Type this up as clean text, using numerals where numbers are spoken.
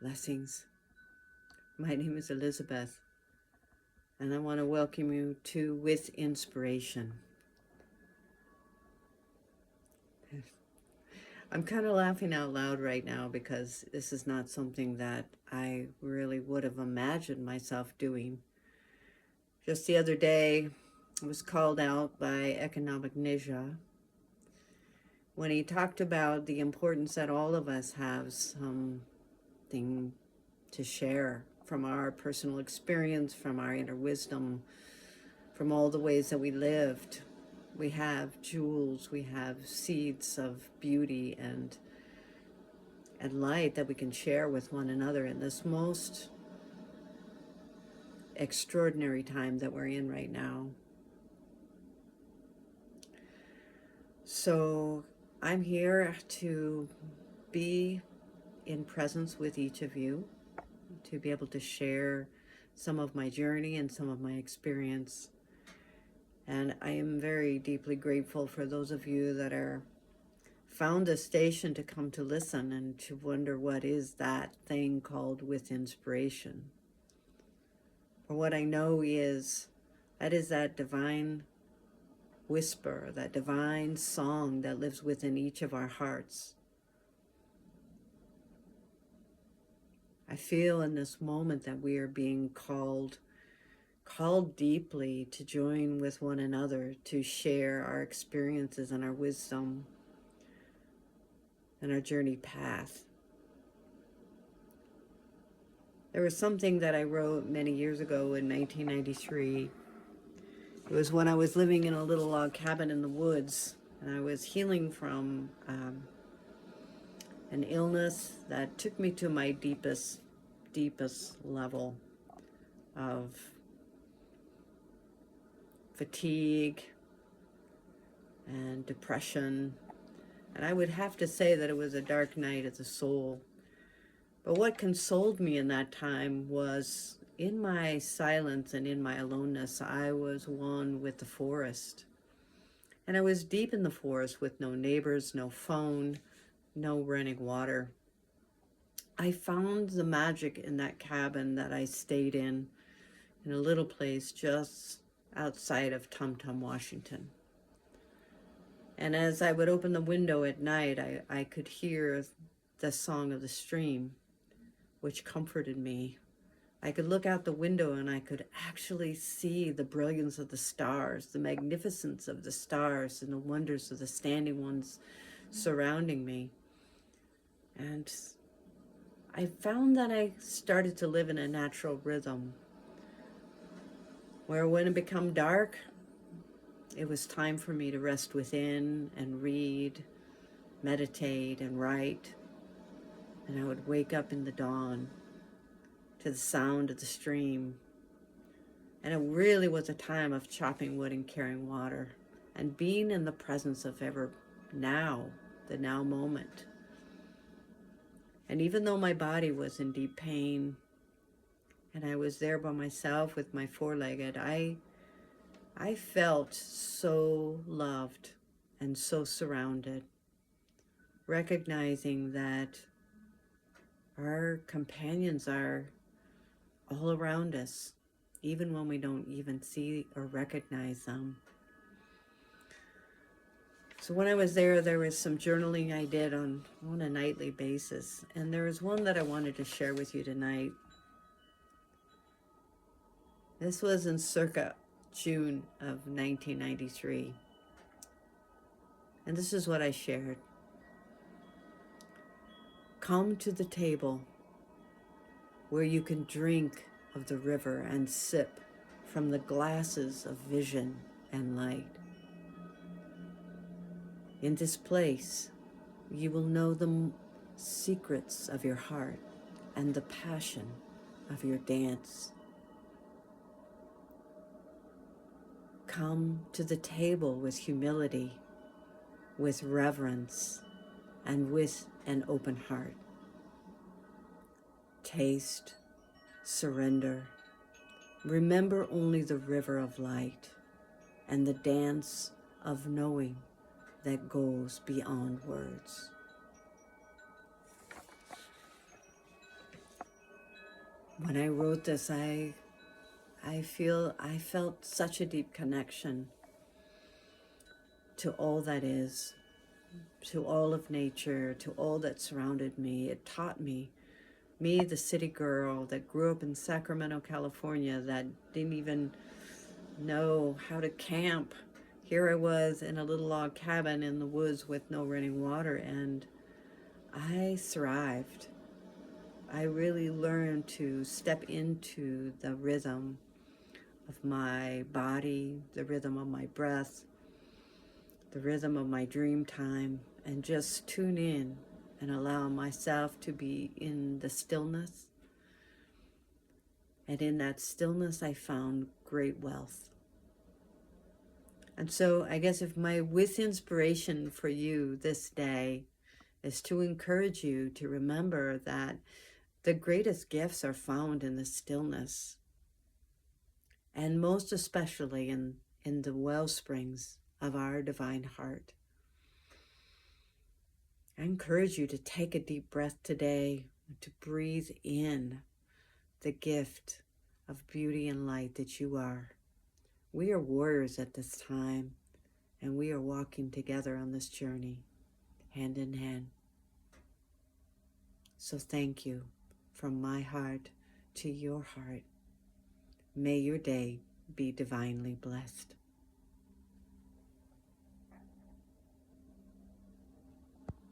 Blessings. My name is Elizabeth, and I want to welcome you to With Inspiration. I'm kind of laughing out loud right now because this is not something that I really would have imagined myself doing. Just the other day, I was called out by Economic Ninja when he talked about the importance that all of us have something to share from our personal experience, from our inner wisdom, from all the ways that we lived. We have jewels, we have seeds of beauty and light that we can share with one another in this most extraordinary time that we're in right now. So I'm here to be in presence with each of you, to be able to share some of my journey and some of my experience. And I am very deeply grateful for those of you that are found a station to come to listen and to wonder what is that thing called Withinspiration. For what I know is that divine whisper, that divine song that lives within each of our hearts. I feel in this moment that we are being called deeply to join with one another, to share our experiences and our wisdom and our journey path. There was something that I wrote many years ago in 1993. It was when I was living in a little log cabin in the woods, and I was healing from an illness that took me to my deepest level of fatigue and depression. And I would have to say that it was a dark night of the soul. But what consoled me in that time was, in my silence and in my aloneness, I was one with the forest. And I was deep in the forest with no neighbors, no phone, no running water. I found the magic in that cabin that I stayed in a little place just outside of Tumtum, Washington. And as I would open the window at night, I could hear the song of the stream, which comforted me. I could look out the window and I could actually see the brilliance of the stars, the magnificence of the stars, and the wonders of the standing ones surrounding me. And I found that I started to live in a natural rhythm, where when it became dark, it was time for me to rest within and read, meditate, and write. And I would wake up in the dawn to the sound of the stream. And it really was a time of chopping wood and carrying water and being in the presence of the now moment. And even though my body was in deep pain and I was there by myself with my four-legged, I felt so loved and so surrounded, recognizing that our companions are all around us, even when we don't even see or recognize them. So when I was there was some journaling I did on a nightly basis, and there was one that I wanted to share with you tonight. This was in circa June of 1993. And this is what I shared. Come to the table where you can drink of the river and sip from the glasses of vision and light. In this place, you will know the secrets of your heart and the passion of your dance. Come to the table with humility, with reverence, and with an open heart. Taste, surrender, remember only the river of light and the dance of knowing that goes beyond words. when I wrote this, I felt such a deep connection to all that is, to all of nature, to all that surrounded me. It taught me, the city girl that grew up in Sacramento, California, that didn't even know how to camp. Here I was in a little log cabin in the woods with no running water, and I thrived. I really learned to step into the rhythm of my body, the rhythm of my breath, the rhythm of my dream time, and just tune in and allow myself to be in the stillness. And in that stillness, I found great wealth. And so I guess if my with inspiration for you this day is to encourage you to remember that the greatest gifts are found in the stillness, and most especially in the well springs of our divine heart. I encourage you to take a deep breath today, to breathe in the gift of beauty and light that you are. We are warriors at this time, and we are walking together on this journey, hand in hand. So thank you from my heart to your heart. May your day be divinely blessed.